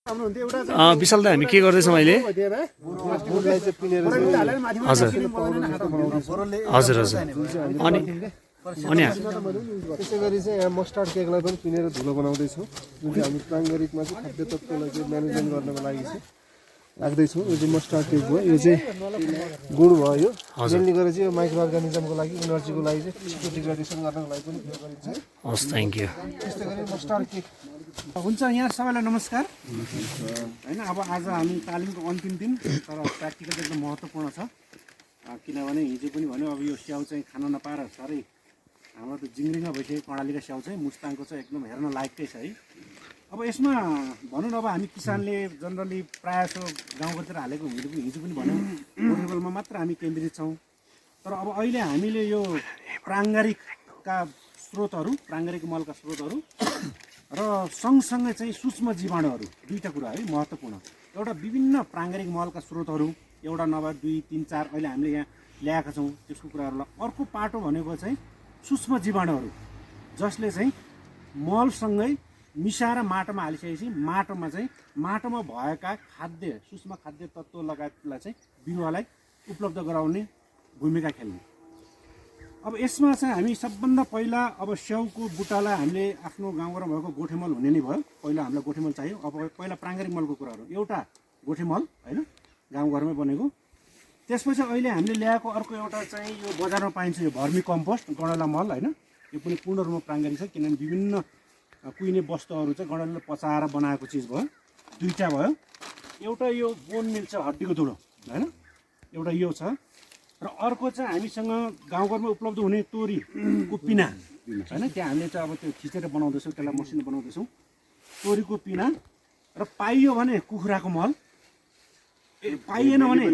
विशाल दा हामी के गर्दैछौँ अहिले हजुर हजुर हजुर अनि अनि त्यसै गरी चाहिँ यहाँ मस्टर्ड केकलाई पनि पिनेर धुलो बनाउँदैछौँ जुन चाहिँ हामी प्राङ्गारिकमा चाहिँ खाद्य तत्त्वलाई चाहिँ म्यानेजमेन्ट गर्नको लागि चाहिँ राख्दैछौँ। यो चाहिँ मस्टर्ड केक भयो, यो चाहिँ गुड भयो। यो मेनली गरेर चाहिँ यो माइक्रो अर्गानिजमको लागि इनर्जीको लागि चाहिँ छिटो डिग्रेडेसन गर्नको लागि पनि प्रयोग गरिन्छ। हस् थ्याङ्क यू। त्यस्तै गरी मस्टर्ड केक हुन्छ। यहाँ सबैलाई नमस्कार होइन। अब आज हामी तालिमको अन्तिम दिन, तर प्र्याक्टिकल एकदम महत्त्वपूर्ण छ। किनभने हिजो पनि भन्यो अब यो स्याउ चाहिँ खान नपाएर साह्रै हाम्रो त जिङ्रिङ्ग भइसक्यो। कर्णालीका स्याउ चाहिँ मुस्ताङको चाहिँ एकदम हेर्न लायकै छ है। अब यसमा भनौँ न, अब हामी किसानले जनरली प्रायः जसो गाउँघरतिर हालेको हिजो पनि भन्यौँ गोठेबलमा मात्र हामी केन्द्रित छौँ। तर अब अहिले हामीले यो प्राङ्गारिकका स्रोतहरू, प्राङ्गारिक मलका स्रोतहरू र सँगसँगै चाहिँ सूक्ष्म जीवाणुहरू, दुईवटा कुरा है महत्त्वपूर्ण। एउटा विभिन्न प्राङ्गारिक मलका स्रोतहरू, एउटा नभए 2, 3, 4 अहिले हामीले यहाँ ल्याएका छौँ त्यसको कुराहरूलाई। अर्को पाटो भनेको चाहिँ सूक्ष्म जीवाणुहरू, जसले चाहिँ मलसँगै मिसाएर माटोमा हालिसकेपछि माटोमा भएका खाद्य सूक्ष्म खाद्य तत्त्व लगायतलाई चाहिँ बिरुवालाई उपलब्ध गराउने भूमिका खेल्ने। अब यसमा चाहिँ हामी सबभन्दा पहिला अब स्याउको बुट्टालाई हामीले आफ्नो गाउँघरमा भएको गोठेमल हुने नै भयो। पहिला हामीलाई गोठेमल चाहियो। अब पहिला प्राङ्गारिक मलको कुराहरू, एउटा गोठेमल होइन गाउँघरमै बनेको। त्यसपछि अहिले हामीले ल्याएको अर्को एउटा चाहिँ यो बजारमा पाइन्छ यो भर्मी कम्पोस्ट गणेला मल होइन। यो पनि पूर्ण रूपमा प्राङ्गारिक छ, किनभने विभिन्न कुहिने वस्तुहरू चाहिँ गणेलले पचाएर बनाएको चिज भयो। दुईवटा भयो। एउटा यो बोन मिल छ, हड्डीको धुलो होइन, एउटा यो छ। र अर्को चाहिँ हामीसँग गाउँघरमा उपलब्ध हुने तोरीको पिना होइन, त्यहाँ हामीले चाहिँ अब त्यो खिचेर बनाउँदैछौँ, त्यसलाई मसिनो बनाउँदैछौँ। तोरीको पिना र पाइयो भने कुखुराको मल, पाइएन भने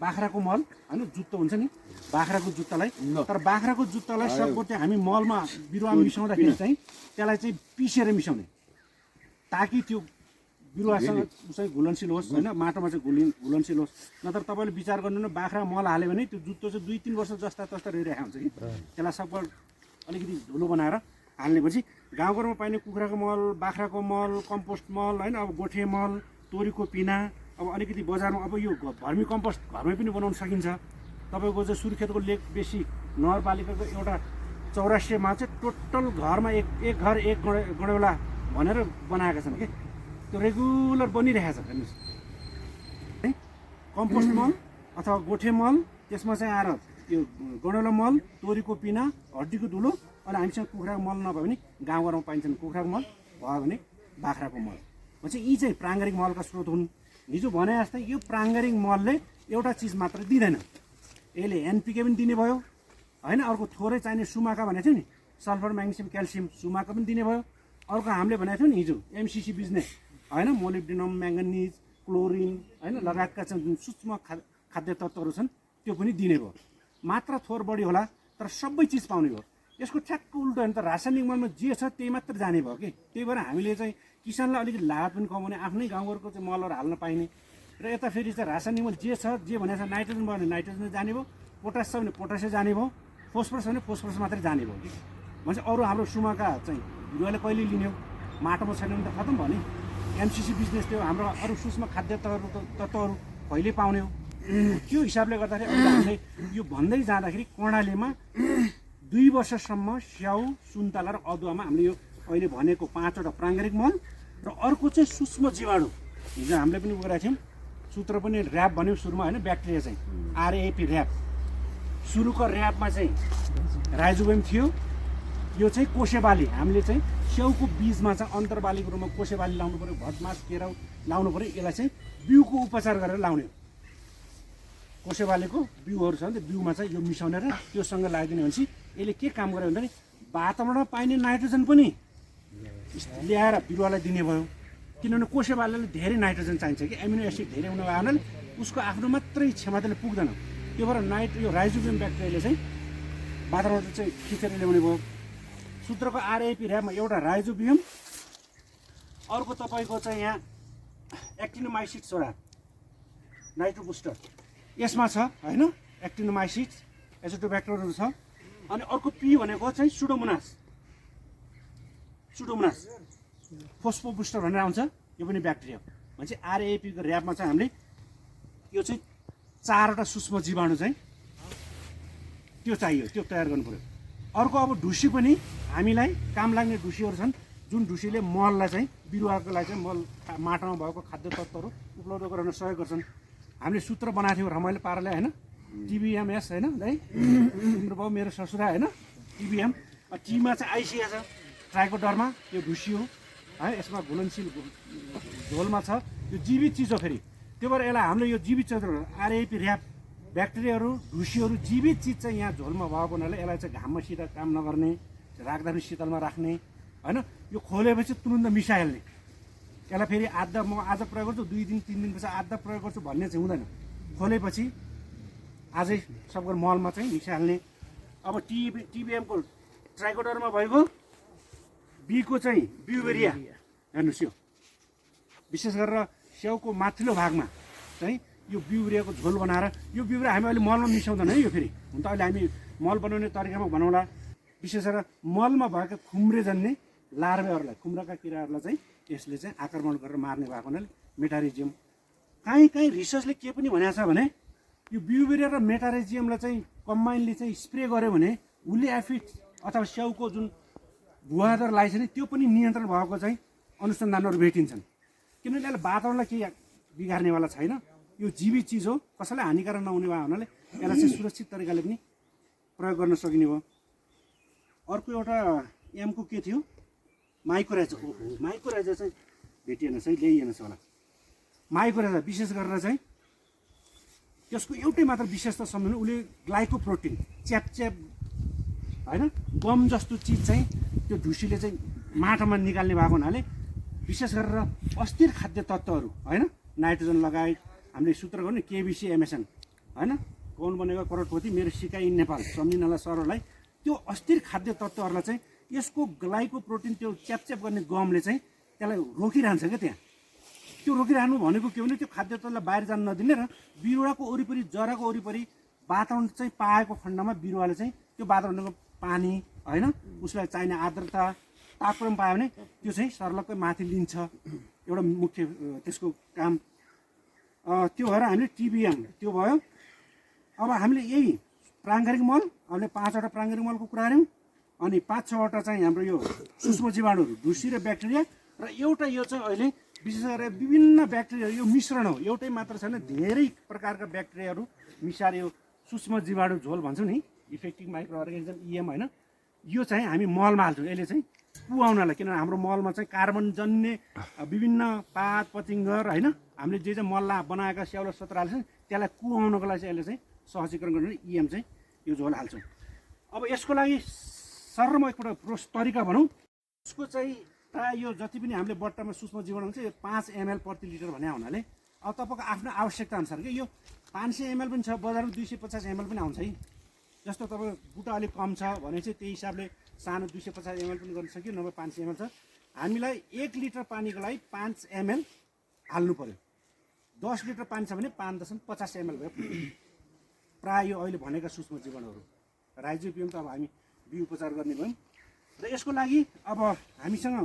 बाख्राको मल होइन, जुत्तो हुन्छ नि बाख्राको जुत्तालाई। तर बाख्राको जुत्तालाई सबको त्यहाँ हामी मलमा बिरुवामा मिसाउँदाखेरि चाहिँ त्यसलाई चाहिँ पिसेर मिसाउने, ताकि त्यो बिरुवासँग चाहिँ घुलनशील होस् होइन, माटोमा चाहिँ घुलनशील होस्। नत्र तपाईँले विचार गर्नु न, बाख्रा मल हाल्यो भने त्यो जुत्तो चाहिँ 2-3 वर्ष जस्ता तस्ता रहिरहेको हुन्छ कि। त्यसलाई सब अलिकति धुलो बनाएर हाल्नेपछि गाउँघरमा पाइने कुखुराको मल, बाख्राको मल, कम्पोस्ट मल होइन, अब गोठे मल, तोरीको पिना, अब अलिकति बजारमा अब यो भर्मी कम्पोस्ट घरमै पनि बनाउन सकिन्छ। तपाईँको चाहिँ सुर्खेतको लेक बेसी नगरपालिकाको एउटा 84मा चाहिँ टोटल घरमा एक घर एक गणेउला भनेर बनाएका छन् कि, त्यो रेगुलर बनिरहेको छ हेर्नुहोस् है। कम्पोस्ट मल अथवा गोठे मल, त्यसमा चाहिँ आएर यो गणेउला मल, तोरीको पिना, हड्डीको धुलो, अनि हामीसँग कुखुराको मल नभए पनि गाउँघरमा पाइन्छन् कुखुराको मल, भयो भने बाख्राको मल। चाहिँ यी चाहिँ प्राङ्गारिक मलका स्रोत हुन्। हिजो भने जस्तै यो प्राङ्गारिक मलले एउटा चिज मात्र दिँदैन, यसले एनपिके पनि दिने भयो होइन। अर्को थोरै चाहिने सुमाका भनेको थियो नि, सल्फर, म्याग्नेसियम, क्याल्सियम, सुमाका पनि दिने भयो। अर्को हामीले भनेको थियो नि हिजो एमसिसी बिजनेस होइन, मोलिब्डेनम, म्याङ्गनिज, क्लोरिन होइन लगायतका चाहिँ जुन सूक्ष्म खाद्य तत्त्वहरू छन् त्यो पनि दिने भयो। मात्रा थोर बढी होला तर सबै चिज पाउने भयो। यसको ठ्याक्क उल्टो होइन त, रासायनिक मलमा जे छ त्यही मात्र जाने भयो कि। त्यही भएर हामीले चाहिँ किसानलाई अलिकति लागत पनि कमाउने, आफ्नै गाउँघरको चाहिँ मलहरू हाल्न पाइने। र यता फेरि चाहिँ रासायनिक मल जे छ, जे भनेको छ नाइट्रोजन भयो भने नाइट्रोजन जाने भयो, पोटास छ भने पोटासै जाने भयो, फोस्फरस भने फोस्फरस मात्रै जाने भयो कि। भनेपछि अरू हाम्रो सुमाका चाहिँ बिरुवाले कहिले लिने हो, माटोमा छैन भने त खतम भयो नि। एमसिसी बिजनेस त्यो हाम्रो अरू सूक्ष्म खाद्य तत्त्वहरू कहिले पाउने हो। त्यो हिसाबले गर्दाखेरि अहिले हामीले यो भन्दै जाँदाखेरि कर्णालीमा 2 वर्षसम्म स्याउ, सुन्तला र अदुवामा हामीले यो अहिले भनेको 5वटा प्राङ्गारिक मल र अर्को चाहिँ सूक्ष्म जीवाणु। हिजो हामीले पनि गरेका थियौँ, सूत्र पनि ऱ्याप भन्यो सुरुमा होइन, ब्याक्टेरिया चाहिँ आरएपी ऱ्याप। सुरुको ऱ्यापमा चाहिँ राइजोबियम थियो, यो चाहिँ कोसेबाली। हामीले चाहिँ स्याउको बिजमा चाहिँ अन्तर्बालीको रूपमा कोसेबाली लाउनु पऱ्यो, भटमास, केराउ लाउनु पऱ्यो। यसलाई चाहिँ बिउको उपचार गरेर लाउने। कोसेबालीको बिउहरू छ भने त्यो बिउमा चाहिँ यो मिसाउने र त्योसँग लगाइदिने भनेपछि यसले के काम गर्यो भन्दाखेरि वातावरणमा पाइने नाइट्रोजन पनि ल्याएर बिरुवालाई दिने भयो। किनभने कोसेबालीले धेरै नाइट्रोजन चाहिन्छ कि, एमिनो एसिड धेरै हुने कारणले उसको आफ्नो मात्रै क्षमताले पुग्दैन। त्यो भएर यो राइजोबियम ब्याक्टेरियाले चाहिँ वातावरण चाहिँ खिचेर ल्याउने भयो। सूत्रको आरएपी ऱ्यापमा एउटा राइजोबियम, अर्को तपाईँको चाहिँ यहाँ एक्टिनोमाइसिट्स एउटा नाइट्रो बुस्टर यसमा छ होइन, एक्टिनोमाइसिट्स, एजोटोब्याक्टरहरू छ। अनि अर्को पी भनेको चाहिँ सुडोमोनास फोस्फो बुस्टर भनेर आउँछ। यो पनि ब्याक्टेरिया हो भनेपछि आरएपीको ऱ्यापमा चाहिँ हामीले यो चाहिँ 4वटा सूक्ष्म जीवाणु चाहिँ त्यो चाहियो, त्यो तयार गर्नु पऱ्यो। अर्को अब ढुसी पनि हामीलाई काम लाग्ने ढुसीहरू छन् जुन ढुसीले मललाई चाहिँ बिरुवाको लागि चाहिँ मल माटोमा भएको खाद्य तत्त्वहरू उपलब्ध गराउन सहयोग गर्छन्। हामीले सूत्र बनाएको थियौँ रमाइलो पाराले होइन, टिबिएमएस होइन दाइ, तिम्रो बाउ मेरो ससुरा होइन, टिबिएम। टीमा चाहिँ आइसिया छ, ट्राइकोडर्मा यो ढुसी हो है, यसमा घुलनशील झोलमा छ, यो जीवित चिज हो फेरि। त्यो भएर यसलाई हामीले यो जीवित चिज आरएपी ऱ्याप ब्याक्टेरियाहरू ढुसीहरू जीवित चिज चाहिँ यहाँ झोलमा भएको हुनाले यसलाई चाहिँ घाममा सिधा काम नगर्ने, राख्दा पनि शीतलमा राख्ने होइन। यो खोलेपछि तुरुन्त मिसाइहाल्ने, यसलाई फेरि आधा म आज प्रयोग गर्छु 2 दिन 3 दिनपछि आधा प्रयोग गर्छु भन्ने चाहिँ हुँदैन। खोलेपछि आजै सबको मलमा चाहिँ मिसाइहाल्ने। अब टिबिएमको ट्राइकोडर्मा भएको बीको चाहिँ ब्युबेरिया हेर्नुहोस्, यो विशेष गरेर स्याउको माथिल्लो भागमा चाहिँ यो ब्युबेरियाको झोल बनाएर, यो ब्युबेरिया हामी अहिले मलमा मिसाउँदैन है, यो फेरि हुन त अहिले हामी मल बनाउने तरिकामा बनाउँला। विशेष गरेर मलमा भएका खुम्रे जन्ने लार्भेहरूलाई, खुम्राका किराहरूलाई चाहिँ यसले चाहिँ आक्रमण गरेर मार्ने भएको हुनाले मेटारिजियम। कहीँ रिसर्चले के पनि भनेको छ भने यो ब्युबेरिया र मेटारिजियमलाई चाहिँ कम्बाइनली चाहिँ स्प्रे गर्यो भने हुले एफिड अथवा स्याउको जुन भुवादर लागेको छ नि त्यो पनि नियन्त्रण भएको चाहिँ अनुसन्धानहरू भेटिन्छन्। किनभने यसले वातावरणलाई केही बिगार्नेवाला छैन, यो जीवित चिज हो, कसैलाई हानिकारक नहुने भयो हुनाले यसलाई चाहिँ सुरक्षित तरिकाले पनि प्रयोग गर्न सकिने हो। अर्को एउटा एमको के थियो, माइक्रोराइजा। ओहो, माइक्रोराइजा चाहिँ भेटिएन चाहिँ ल्याइएन छ होला। माइक्रोराइजा विशेष गरेर चाहिँ त्यसको एउटै मात्र विशेषता सम्झनु, उसले ग्लाइकोप्रोटिन च्यापच्याप होइन गम जस्तो चिज चाहिँ त्यो ढुसीले चाहिँ माटोमा निकाल्ने भएको हुनाले विशेष गरेर अस्थिर खाद्य तत्त्वहरू होइन, नाइट्रोजन लगायत हामीले सूत्र गर्ने केबिसी एमएसएन होइन, कौन बनेको करोडपति मेरो सिकाइ इन नेपाल सम्झिनलाई सरहरूलाई, त्यो अस्थिर खाद्य तत्त्वहरूलाई चाहिँ यसको ग्लाइकोप्रोटिन त्यो च्यापच्याप गर्ने गमले चाहिँ त्यसलाई रोकिरहन्छ क्या। त्यहाँ त्यो रोकिरहनु भनेको के भने त्यो खाद्य तत्त्वलाई बाहिर जान नदिने र बिरुवाको वरिपरि जराको वरिपरि वातावरण चाहिँ पाएको खण्डमा बिरुवाले चाहिँ त्यो वातावरणको पानी होइन, उसलाई चाहिने आर्द्रता तापक्रम पायो भने त्यो चाहिँ सर्लक्कै माथि लिन्छ, एउटा मुख्य त्यसको काम त्यो भएर हामीले टिबिएम त्यो भयो। अब हामीले यही प्राङ्गारिक मल, हामीले 5वटा प्राङ्गारिक मलको कुरा गऱ्यौँ, अनि 5-6वटा चाहिँ हाम्रो यो सूक्ष्म जीवाणुहरू ढुसी र ब्याक्टेरिया, र एउटा यो चाहिँ अहिले विशेष गरेर विभिन्न ब्याक्टेरियाहरू यो मिश्रण हो, एउटै मात्र छैन, धेरै प्रकारका ब्याक्टेरियाहरू मिसाएर यो सूक्ष्म जीवाणु झोल भन्छौँ नि, इफेक्टिभ माइक्रो अर्गानिजम इएम होइन, यो चाहिँ हामी मलमा हाल्छौँ। यसले चाहिँ कुहाउनलाई, किनभने हाम्रो मलमा चाहिँ कार्बन जन्ने विभिन्न पात पतिङ्गर होइन, हामीले जे चाहिँ मल बनाएका स्याउला सत्र हाल्छौँ त्यसलाई कुहाउनको लागि चाहिँ यसले चाहिँ सहजीकरण गर्ने इएम चाहिँ यो झोल हाल्छौँ। अब यसको लागि सर्रमा एकपल्ट तरिका भनौँ, यसको चाहिँ प्रायः यो जति पनि हामीले बट्टामा सूक्ष्म जीवाणु हुन्छ यो 5 ml प्रति लिटर भने हुनाले अब तपाईँको आफ्नो आवश्यकता अनुसार कि यो 500 ml पनि छ, बजारमा 250 ml पनि आउँछ है। जस्तो तपाईँको बुटा अलिक कम छ भने चाहिँ त्यही हिसाबले सानो 250 ml पनि गर्न सकियो, नभए 500 ml छ। हामीलाई 1 लिटर पानीको लागि 5 ml हाल्नु पऱ्यो। 10 लिटर पानी छ भने 5.50 ml भयो प्रायः यो अहिले भनेका सूक्ष्म जीवाणुहरू। राइजोबियम त अब हामी बिउ उपचार गर्ने भयौँ र यसको लागि अब हामीसँग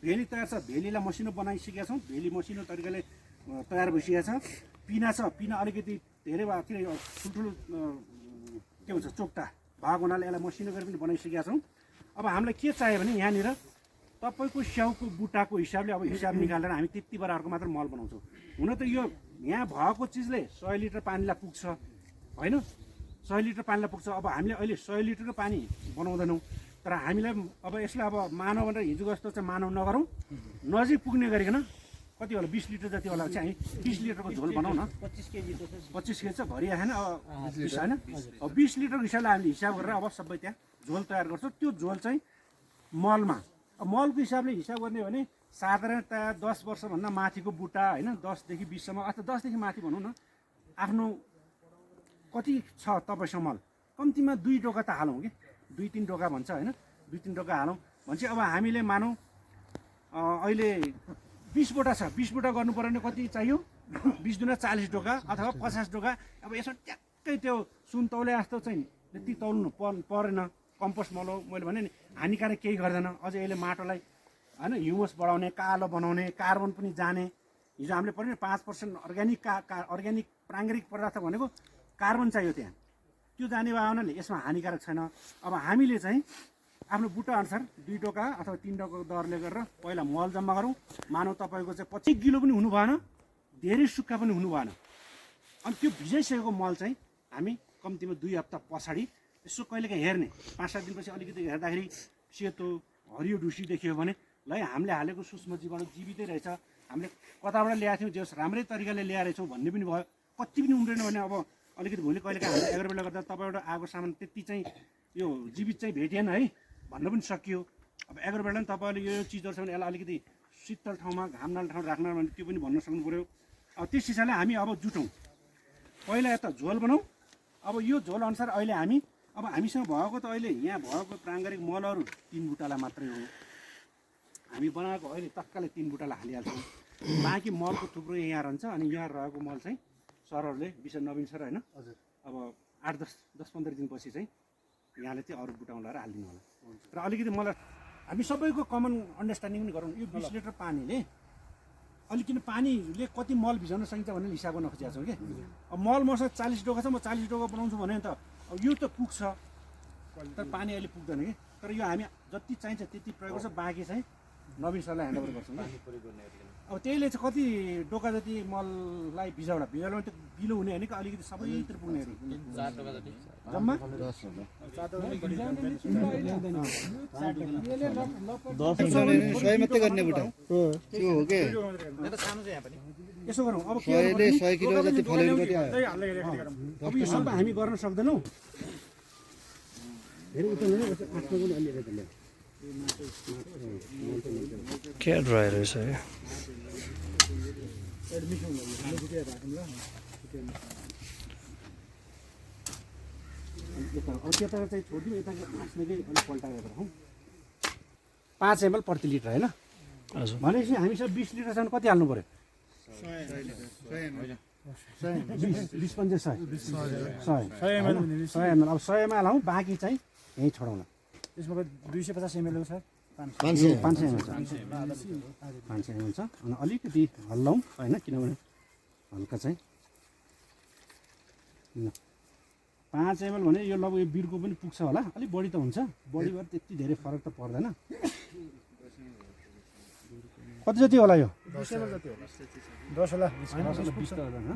भेली तयार छ, भेलीलाई मसिनो बनाइसकेका छौँ, भेली मसिनो तरिकाले तयार भइसकेको छ। पिना छ, पिना अलिकति धेरै भएको किन ठुल्ठुलो के भन्छ चोक्टा भएको हुनाले यसलाई मसिनो गरेर पनि बनाइसकेका छौँ। अब हामीलाई के चाहियो भने यहाँनिर तपाईँको स्याउको बुट्टाको हिसाबले अब हिसाब निकालेर हामी त्यति बराबरको मात्र मल बनाउँछौँ। हुन त यो यहाँ भएको चिजले 100 लिटर पानीलाई पुग्छ होइन, 100 लिटर पानीलाई पुग्छ। अब हामीले अहिले 100 लिटरको पानी बनाउँदैनौँ, तर हामीलाई अब यसलाई अब मानव भनेर हिजो जस्तो चाहिँ मानव नगरौँ, नजिक पुग्ने गरिकन कति होला 20 लिटर जति होला चाहिँ हामी 20 लिटरको झोल बनाउँ न। 25 केजी छ भरि आएन अब 20 होइन, अब 20 लिटरको हिसाबले हामीले हिसाब गरेर अब सबै त्यहाँ झोल तयार गर्छौँ। त्यो झोल चाहिँ मलमा, अब मलको हिसाबले हिसाब गर्ने हो भने साधारणतया 10 वर्षभन्दा माथिको बुट्टा होइन, 10 देखि 20 सम्म अथवा 10 देखि माथि भनौँ न, आफ्नो कति छ तपाईँसँग मल, कम्तीमा 2 डोका त हालौँ कि 2-3 डोका भन्छ होइन, 2-3 डोका हालौँ भनेपछि अब हामीले मानौँ अहिले 20 बोटा छ, 20 बोटा गर्नु पर्यो भने कति चाहियो, 20 दुना 40 डोका अथवा 50 डोका। अब यसमा ट्याक्कै त्यो सुन तौले जस्तो चाहिँ त्यति तौल्नु परेन। कम्पोस्ट मल हो, मैले भने नि हानिकारक केही गर्दैन, अझै यसले माटोलाई होइन ह्युमस बढाउने, कालो बनाउने, कार्बन पनि जाने। हिजो हामीले पढ्यौँ 5% अर्ग्यानिक अर्ग्यानिक प्राङ्गारिक पदार्थ भनेको कार्बन चाहियो त्यहाँ, त्यो जाने भए हुनाले यसमा हानिकारक छैन। अब हामीले चाहिँ आफ्नो बुट्टा अनुसार 2 टोका अथवा 3 टोकाको दरले गरेर पहिला मल जम्मा गरौँ। मानव तपाईँको चाहिँ 25 किलो पनि हुनु भएन, धेरै सुक्खा पनि हुनु भएन। अनि त्यो भिजाइसकेको मल चाहिँ हामी कम्तीमा 2 हप्ता पछाडि यसो कहिलेकाहीँ हेर्ने, 5-7 दिनपछि अलिकति हेर्दाखेरि सेतो हरियो ढुसी देखियो भने ल हामीले हालेको सूक्ष्म जीवाणु जीवितै रहेछ, हामीले कताबाट ल्याएको थियौँ, जस राम्रै तरिकाले ल्याएर रहेछौँ भन्ने पनि भयो। कति पनि उम्रेन भने अब अलिकति भोलि कहिलेकाहीँ हामीले एग्रोबेला गर्दा तपाईँबाट आएको सामान त्यति चाहिँ यो जीवित चाहिँ भेटिएन है भन्न पनि सकियो। अब एग्रोबेला पनि तपाईँले यो चिजहरू छ भने यसलाई अलिकति शीतल ठाउँमा घाम नलाग्ने ठाउँ राख्न भने त्यो पनि भन्न सक्नु पऱ्यो। अब त्यस हिसाबले हामी अब जुटौँ, पहिला यता झोल बनाऊ। अब यो झोल अनुसार अहिले हामी अब हामीसँग भएको त अहिले यहाँ भएको प्राङ्गारिक मलहरू 3 बुटाला मात्रै हो। हामी बनाएको अहिले तत्कालै 3 बुटाला हालिहाल्छौँ। बाँकी मलको थुप्रो यहाँ रहन्छ। अनि यहाँ रहेको मल चाहिँ सरहरूले विशेष नवीन सर होइन, अब 8-10-15 दिनपछि चाहिँ यहाँले चाहिँ अरू बुटामा लगाएर हालिदिनु होला। र अलिकति मलाई हामी सबैको कमन अन्डरस्ट्यान्डिङ पनि गरौँ। यो 20 लिटर पानीले अलिकति पानीले कति मल भिजाउन सकिन्छ भन्ने हिसाब गर्न खोजेको छौँ कि। अब मल मसँग 40 डोका छ, म 40 डोका बनाउँछु भने त अब यो त पुग्छ, तर पानी अहिले पुग्दैन कि। तर यो हामी जति चाहिन्छ त्यति प्रयोग गर्छ, बाँकी चाहिँ नवीन सरलाई ह्यान्डओभर गर्छौँ। अब त्यहीले चाहिँ कति डोका जति मललाई भिजाउला त्यो गिलो हुने होइन कि अलिकति सबैतिर पुग्ने अरे जम्मा 100 मात्रै गर्ने बुटा त्यो हो के यसो गरौँ। अब अहिले 100 किलो जति फलेको कति आयो? अब यो सबै हामी गर्न सक्दैनौँ। धेरै उता नै आफ्नो पनि अलि अलि क्या ड्राई रहेछ है। त्यता चाहिँ छोडिदिउँ, यता आँस्नेकै अलिक पल्टाएर राखौँ। 5 ml प्रति लिटर होइन हजुर। भनेपछि हामीसँग 20 लिटरसम्म कति हाल्नु पऱ्यो? 20 पनि 100 ml। अब 100 ml हालौँ, बाँकी चाहिँ यहीँ छोडाउन। यसमा 250 ml हो सर, 500 ml छ, 500 ml छ। अनि अलिकति हल्लाउँ होइन, किनभने हल्का चाहिँ 5 ml भने यो लगभग यो बिर्को पनि पुग्छ होला, अलिक बढी त हुन्छ। बढी भएर त्यति धेरै फरक त पर्दैन। कति जति होला यो? 10 ml जति हो। 10 होला, 20 त होला हैन?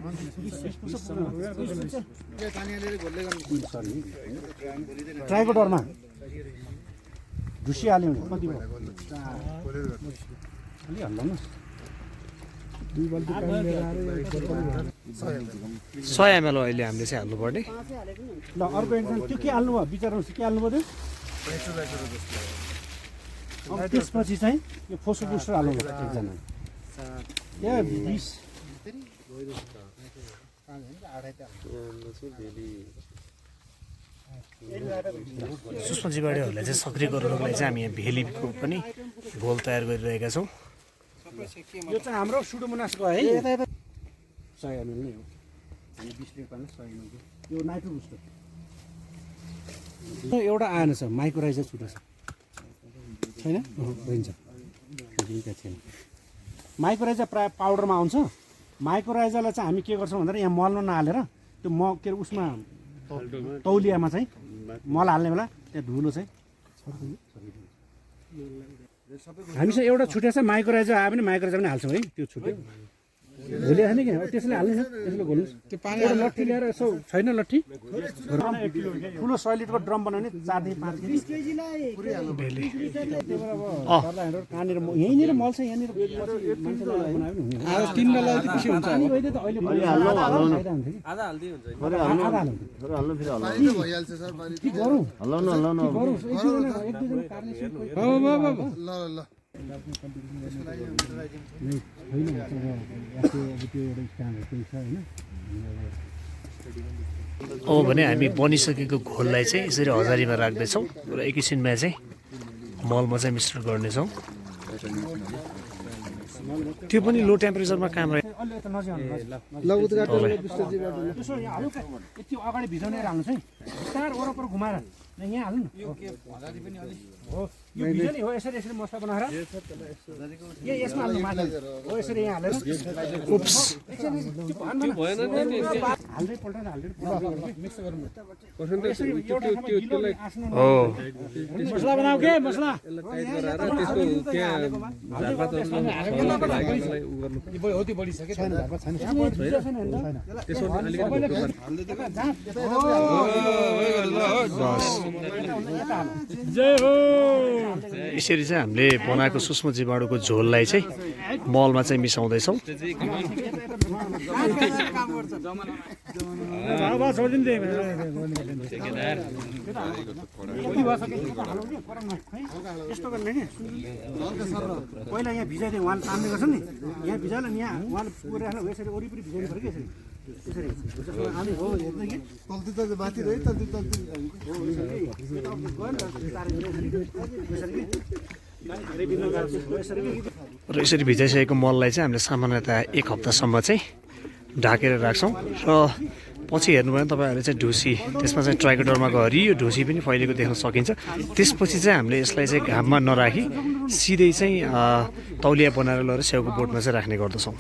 ट्राईको डरमा ढुसी हाल्यो भने कति भयो? अलि हल्लाउनुहोस्। 2 बाल्टी पानी लिएर आएर 100 ml अहिले हामीले चाहिँ हाल्नुपर्ने। ल अर्को एकजना त्यो के हाल्नु भयो विचार्नुहोस्, के हाल्नु पर्यो? अब त्यसपछि चाहिँ यो फोसो बुस्टर हाल्नु भयो एकजना। यहाँ 20 सूक्ष्म जीवाणुहरूलाई चाहिँ सक्रिय गराउनको लागि चाहिँ हामी यहाँ भेलीको पनि घोल तयार गरिरहेका छौँ। यो चाहिँ हाम्रो सुडोमोनासको है 100 ml नै हो। हामी 20 लिटर पानी 100 ml यो नाइट्रो बुस्टर। एउटा आएन छ, माइक्रोराइजर छुटेको छ छैन? बहिन्छ छैन। माइक्रोराइजर प्रायः पाउडरमा आउँछ। माइक्रोराइजरलाई चाहिँ हामी के गर्छौँ भन्दाखेरि यहाँ मलमा नहालेर त्यो के अरे उसमा तौलियामा चाहिँ मल हाल्ने बेला त्यहाँ धुलो चाहिँ हामीसँग एउटा छुट्या छ। माइक्रोराइजर आयो भने माइक्रोराइजर पनि हाल्छौँ है, त्यो छुट्यो भोलि होइन कि त्यसले हाल्ने छ। त्यसले घोल्नुहोस्, त्यो पानी एउटा लट्ठी ल्याएर यसो छैन लट्ठी ठुलो 100 लिटरको ड्रम बनाउने 4 देखि 5 केजी कहाँनिर यहीँनिर मल छ, यहाँनिर अब भने हामी बनिसकेको घोललाई चाहिँ यसरी हजारीमा राख्दैछौँ र एकैछिनमा चाहिँ मलमा चाहिँ मिश्रण गर्नेछौँ। त्यो पनि लो टेम्परेचरमा काम रह्यो। अगाडि भिजाउने हाल्नुहोस् है, बिस्तार वरपर घुमाएर यहाँ हाल्नु न। हो यो भिज्यो नि हो यसरी यसरी मसला बनाएर यसमा हाल्नु माथि हो यसरी यहाँ हालेर हाल्दै पल्टाएर मिक्स गर्नु हो मसला बनाऊ के मसला हो त्यो बढिसक्यो छैन जय हो यसरी चाहिँ हामीले बनाएको सूक्ष्म जीवाणुको झोललाई चाहिँ मलमा चाहिँ मिसाउँदैछौँ। यस्तो गर्ने नि पहिला यहाँ भिजाइदियो उहाँले तान्ने गर्छ नि यहाँ भिजाएर नि यहाँ उहाँले पुऱ्याएर यसरी वरिपरि भिजाउनु पऱ्यो कि यसरी यसरी हामी हो हेर्दै कि तल्ती त बाती रह्यो तल्ती तल्ती र यसरी भिजाइसकेको मललाई चाहिँ हामीले सामान्यतया 1 हप्तासम्म चाहिँ ढाकेर राख्छौँ र पछि हेर्नुभयो भने तपाईँहरूले चाहिँ ढुसी त्यसमा चाहिँ ट्राइकोडर्माको हरियो ढुसी पनि फैलेको देख्न सकिन्छ। त्यसपछि चाहिँ हामीले यसलाई चाहिँ घाममा नराखी सिधै चाहिँ तौलिया बनाएर लगेर स्याउको बोटमा चाहिँ राख्ने गर्दछौँ।